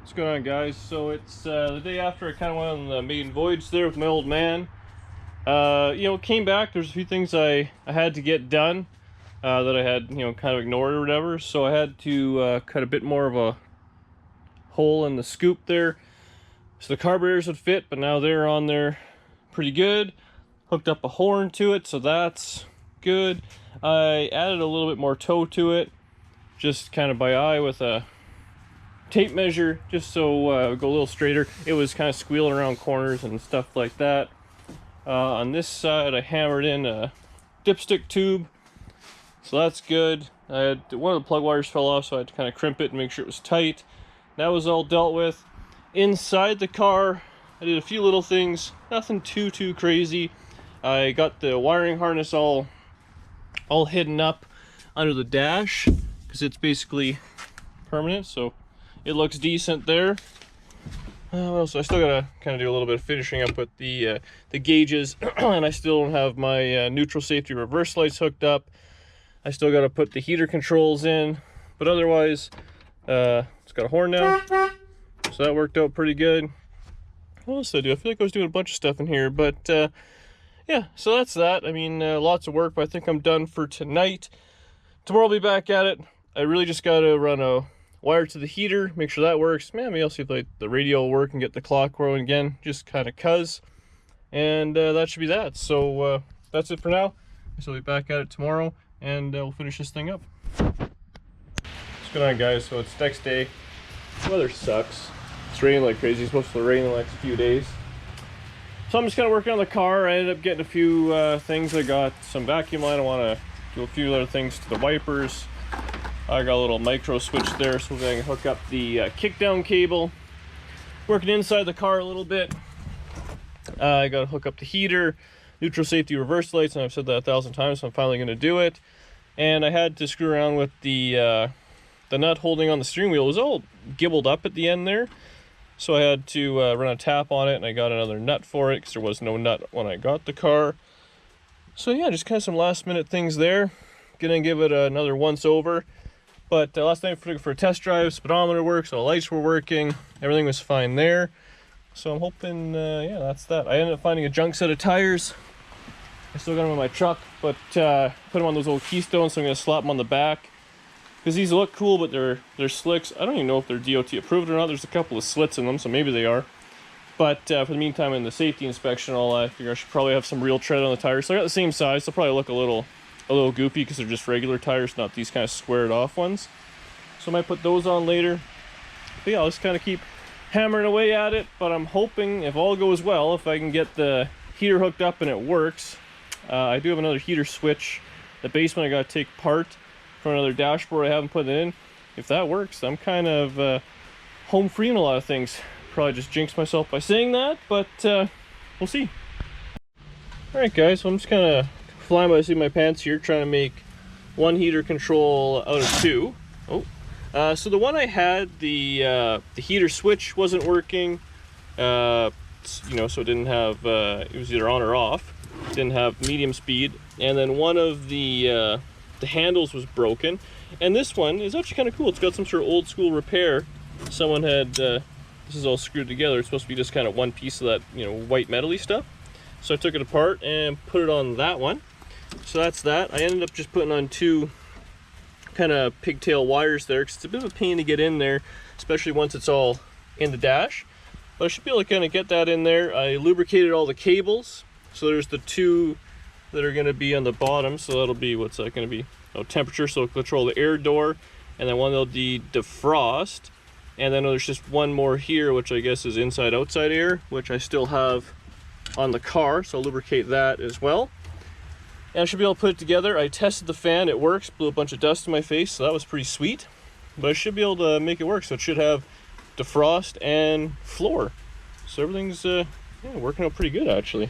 What's going on, guys? So it's the day after I kind of went on the maiden voyage there with my old man. Came back. There's a few things I had to get done that I had, kind of ignored or whatever. So I had to cut a bit more of a hole in the scoop there so the carburetors would fit, but now they're on there pretty good. Hooked up a horn to it, so that's good. I added a little bit more toe to it, just kind of by eye with a tape measure, just so it would go a little straighter. It was kind of squealing around corners and stuff like that. On this side, I hammered in a dipstick tube, so that's good. I had one of the plug wires fell off, so I had to kind of crimp it and make sure it was tight. That was all dealt with. Inside the car, I did a few little things, nothing too crazy. I got the wiring harness all hidden up under the dash because it's basically permanent, so it looks decent there. What else? I still gotta kind of do a little bit of finishing up with the gauges, and I still don't have my neutral safety reverse lights hooked up. I still gotta put the heater controls in, but otherwise, it's got a horn now, so that worked out pretty good. What else did I do? I feel like I was doing a bunch of stuff in here, but yeah, so that's that. I mean, lots of work, but I think I'm done for tonight. Tomorrow I'll be back at it. I really just gotta run a wire to the heater, make sure that works. Man, maybe I'll see if like the radio will work and get the clock going again, just kind of cuz. And that should be that. So that's it for now. So I'll be back at it tomorrow, and we'll finish this thing up. What's going on, guys? So it's next day. The weather sucks. It's raining like crazy. It's supposed to rain in the next few days. So I'm just kind of working on the car. I ended up getting a few things. I got some vacuum line. I want to do a few other things to the wipers. I got a little micro switch there, so we're going to hook up the kickdown cable. Working inside the car a little bit. I got to hook up the heater, neutral safety reverse lights, and I've said that 1,000 times, so I'm finally going to do it. And I had to screw around with the nut holding on the steering wheel. It was all gibbled up at the end there, so I had to run a tap on it, and I got another nut for it because there was no nut when I got the car. So yeah, just kind of some last minute things there. Gonna give it another once over. But last night for a test drive, speedometer works, all the lights were working, everything was fine there. So I'm hoping, yeah, that's that. I ended up finding a junk set of tires. I still got them in my truck, but put them on those old Keystones, so I'm gonna slap them on the back. Because these look cool, but they're slicks. I don't even know if they're DOT approved or not. There's a couple of slits in them, so maybe they are. But for the meantime, in the safety inspection, I figure I should probably have some real tread on the tires. So I got the same size. They'll probably look a little goofy because they're just regular tires, not these kind of squared off ones. So I might put those on later. But yeah, I'll just kind of keep hammering away at it. But I'm hoping, if all goes well, if I can get the heater hooked up and it works. I do have another heater switch. The basement I got to take apart from another dashboard I haven't put it in. If that works, I'm kind of home free in a lot of things. Probably just jinxed myself by saying that, but we'll see. Alright guys, so I'm just kind of flying by the seat of my pants here, trying to make one heater control out of two. So the one I had, the heater switch wasn't working, so it didn't have, it was either on or off. It didn't have medium speed, and then one of the handles was broken, and this one is actually kind of cool. It's got some sort of old school repair. Someone had, this is all screwed together. It's supposed to be just kind of one piece of that, white metal-y stuff. So I took it apart and put it on that one. So that's that. I ended up just putting on two kind of pigtail wires there because it's a bit of a pain to get in there, especially once it's all in the dash. But I should be able to kind of get that in there. I lubricated all the cables. So there's the two that are going to be on the bottom. So that'll be, what's that going to be? Oh, temperature, so it'll control the air door. And then one that'll be defrost. And then there's just one more here, which I guess is inside-outside air, which I still have on the car. So I'll lubricate that as well. And I should be able to put it together. I tested the fan, it works, blew a bunch of dust in my face, so that was pretty sweet. But I should be able to make it work, so it should have defrost and floor. So everything's working out pretty good, actually.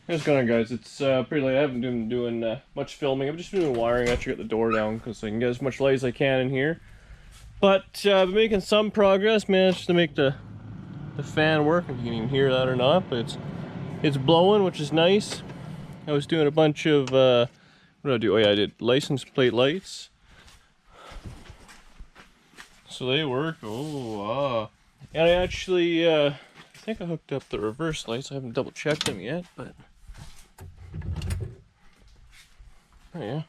What's going on, guys? It's pretty late. I haven't been doing much filming. I'm just doing wiring. I actually got the door down because I can get as much light as I can in here. But I've been making some progress. Managed to make the fan work. If you can even hear that or not, but it's blowing, which is nice. I was doing a bunch of, what did I do? Oh yeah, I did license plate lights. So they work. And I actually, I think I hooked up the reverse lights. I haven't double checked them yet, but oh yeah.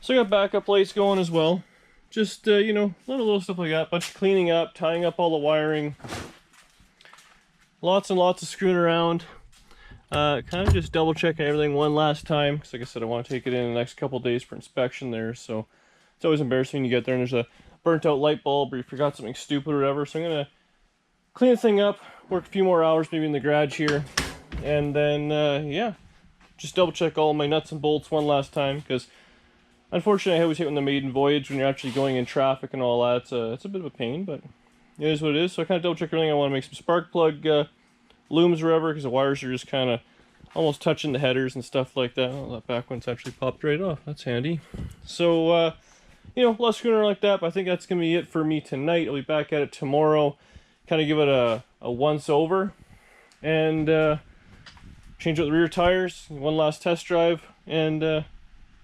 So I got backup lights going as well. Just you know, little stuff like that. Bunch of cleaning up, tying up all the wiring. Lots and lots of screwing around. Kind of just double checking everything one last time, because like I said, I want to take it in the next couple days for inspection there. So it's always embarrassing when you get there and there's a burnt out light bulb or you forgot something stupid or whatever. So I'm gonna clean the thing up, work a few more hours maybe in the garage here, and then yeah, just double check all my nuts and bolts one last time, because unfortunately I always hate when the maiden voyage, when you're actually going in traffic and all that. It's a bit of a pain, but it is what it is. So I kind of double check everything. I want to make some spark plug looms or whatever, because the wires are just kind of almost touching the headers and stuff like that. Oh, that back one's actually popped right off. That's handy. So you know, less screwing around like that, but I think that's gonna be it for me tonight. I'll be back at it tomorrow, kind of give it a once over, and change out the rear tires, one last test drive, and yeah,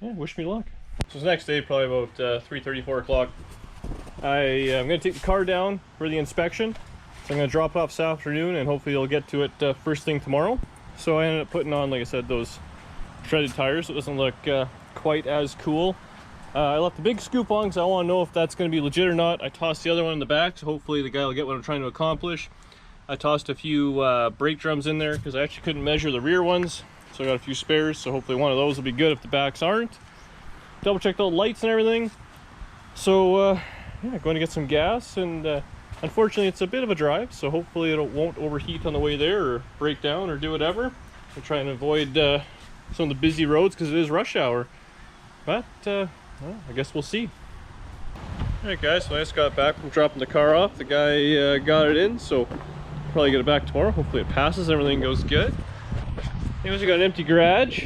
wish me luck. So the next day, probably about 3:30, 4 o'clock, I'm going to take the car down for the inspection. So I'm going to drop it off this afternoon, and hopefully they'll get to it first thing tomorrow. So I ended up putting on, like I said, those shredded tires, so it doesn't look quite as cool. I left the big scoop on because I want to know if that's going to be legit or not. I tossed the other one in the back, so hopefully the guy will get what I'm trying to accomplish. I tossed a few brake drums in there because I actually couldn't measure the rear ones, so I got a few spares, so hopefully one of those will be good if the backs aren't. Double checked all the lights and everything. So yeah, going to get some gas, and unfortunately it's a bit of a drive, so hopefully it won't overheat on the way there or break down or do whatever. I'm trying to avoid some of the busy roads because it is rush hour, but well, I guess we'll see. Alright guys, so I just got back from dropping the car off. The guy got it in, so probably get it back tomorrow. Hopefully it passes, everything goes good. Anyways, we got an empty garage,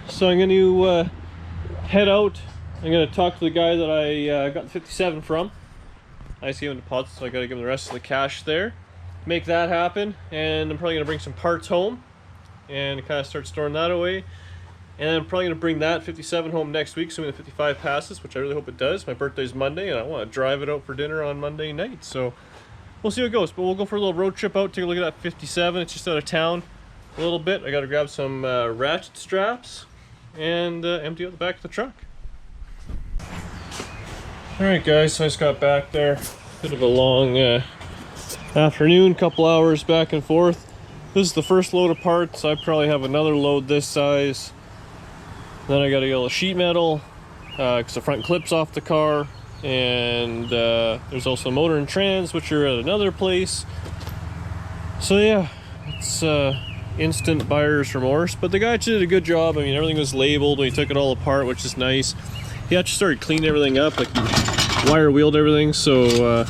so I'm going to head out. I'm going to talk to the guy that I got the 57 from. I just gave him a deposit, so I got to give him the rest of the cash there. Make that happen, and I'm probably going to bring some parts home and kind of start storing that away. And I'm probably going to bring that 57 home next week, assuming the 55 passes, which I really hope it does. My birthday's Monday, and I want to drive it out for dinner on Monday night. So we'll see how it goes. But we'll go for a little road trip out, take a look at that 57. It's just out of town a little bit. I got to grab some ratchet straps and empty out the back of the truck. Alright guys, so I just got back there. Bit of a long afternoon, couple hours back and forth. This is the first load of parts. I probably have another load this size. Then I got to get a sheet metal because the front clips off the car, and there's also motor and trans, which are at another place. So yeah, it's instant buyer's remorse, but the guy did a good job. I mean, everything was labeled when he took it all apart, which is nice. He actually started cleaning everything up, like he wire wheeled everything, so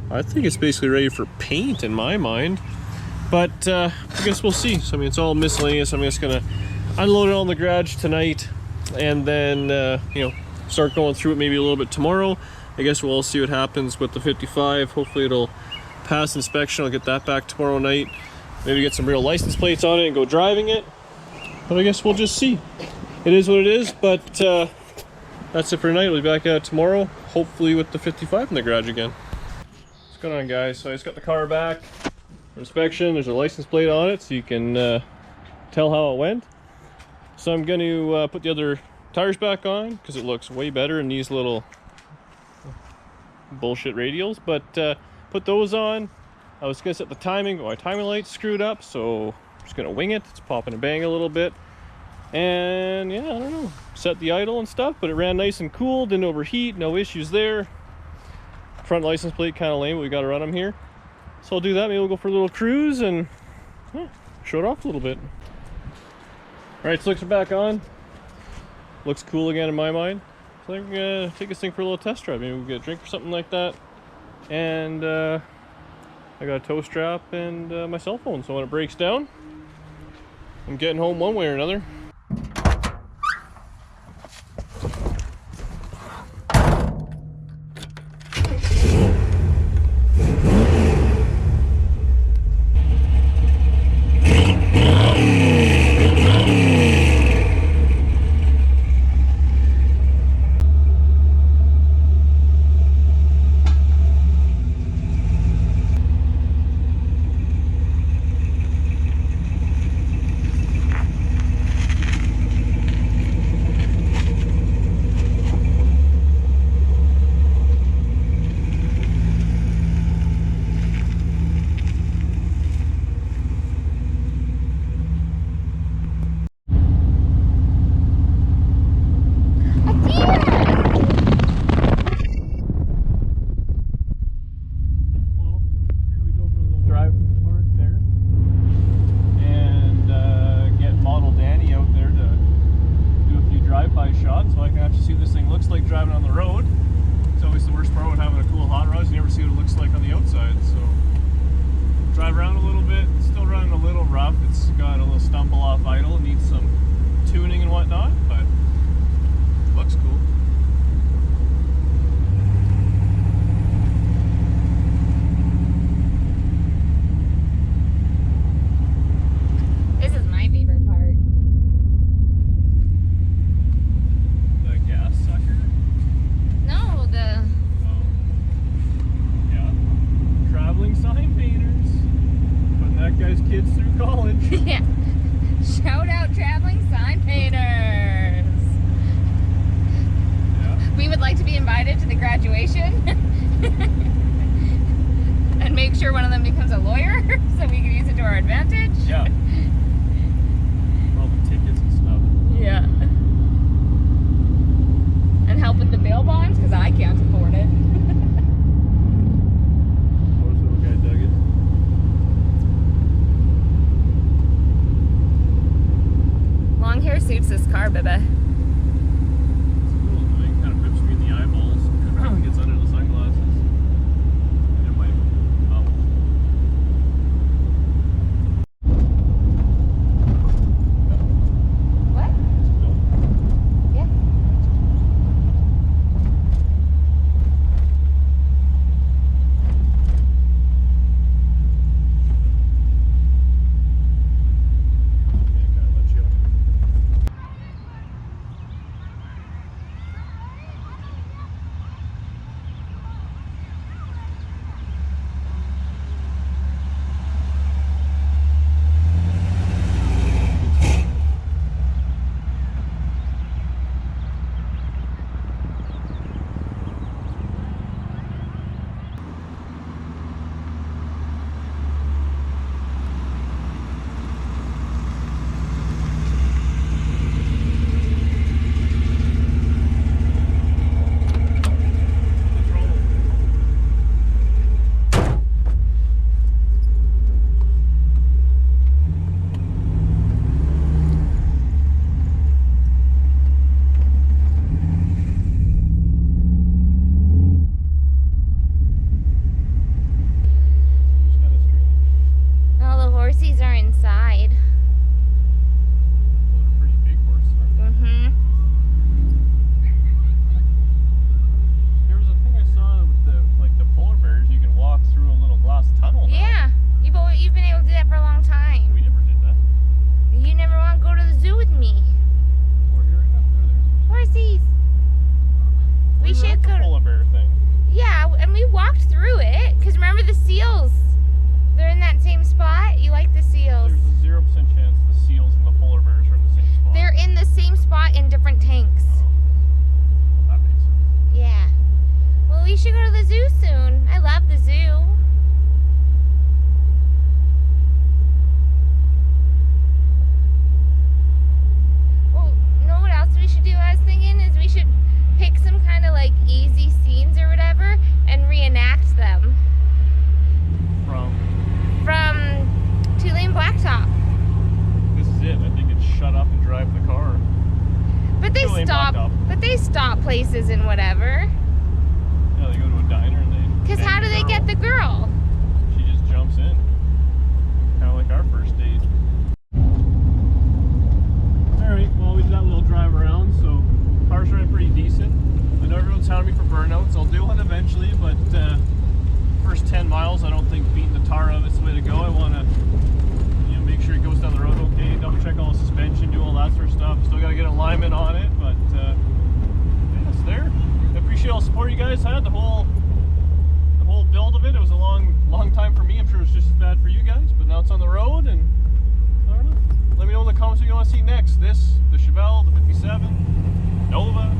I think it's basically ready for paint in my mind. But I guess we'll see. So I mean, it's all miscellaneous. I'm just gonna unload it on the garage tonight, and then you know, start going through it maybe a little bit tomorrow. I guess we'll all see what happens with the 55. Hopefully it'll pass inspection. I'll get that back tomorrow night. Maybe get some real license plates on it and go driving it. But I guess we'll just see. It is what it is, but that's it for tonight. We'll be back at it tomorrow, hopefully with the 55 in the garage again. What's going on, guys? So I just got the car back for inspection. There's a license plate on it, so you can tell how it went. So I'm going to put the other tires back on because it looks way better in these little bullshit radials. But put those on. I was going to set the timing, but my timing light's screwed up, so I'm just going to wing it. It's popping and bang a little bit. And yeah, I don't know, set the idle and stuff, but it ran nice and cool, didn't overheat, no issues there. Front license plate kind of lame, but we got to run them here. So I'll do that. Maybe we'll go for a little cruise and yeah, show it off a little bit. Alright, so looks are back on. Looks cool again in my mind. So I'm gonna take this thing for a little test drive. Maybe we'll get a drink or something like that. And I got a tow strap and my cell phone, so when it breaks down, I'm getting home one way or another. kids through college. Yeah. Shout out traveling sign painters. Yeah. We would like to be invited to the graduation. And make sure one of them becomes a lawyer so we can use it to our advantage. Yeah. All the tickets and stuff. Yeah. And help with the bail bonds because I can't afford it. Most little guy dug it. Long hair suits this car, Bibba. It's a little annoying. Kind of rips me in the eyeballs. Gets under the sunglasses. And in my mouth. What? Nope. Yeah. Yeah, kind of let you off. All the horsies are inside. Those are pretty big horses. Mm-hmm. There was a thing I saw with the polar bears. You can walk through a little glass tunnel. Now. Yeah. You've been able to do that for a long time. We never did that. You never want to go to the zoo with me. We're here right now. They're there. Horsies. We We're should at the go. polar bear thing. Yeah, and we walked through it. Because remember the seals? They're in that same spot. You like the seals. There's a 0% chance the seals and the polar bears are in the same spot. They're in the same spot in different tanks. Oh, that makes sense. Yeah. Well, we should go to the zoo soon. I love the zoo. Well, you know what else we should do? I was thinking is we should pick some kind of like easy scenes or whatever and reenact them from Two-Lane Blacktop. This is it. I think it's shut up and drive the car. But they Two-Lane stop. Blacktop. But they stop places and whatever. Yeah, they go to a diner and they. Cause bang how do they get the girl? She just jumps in. Kind of like our first date. Alright, well, we did that little drive around, so car's running pretty decent. I know everyone's hounding me for burnouts. I'll do one eventually, but first 10 miles, I don't think beating the tar out of it's the way to go. I want to, make sure it goes down the road okay, double check all the suspension, do all that sort of stuff. Still got to get alignment on it, but yeah, it's there. I appreciate all the support you guys had. The whole build of it. It was a long time for me. I'm sure it was just as bad for you guys, but now it's on the road, and I don't know. Let me know in the comments what you want to see next. This, the Chevelle, the 57, Nova.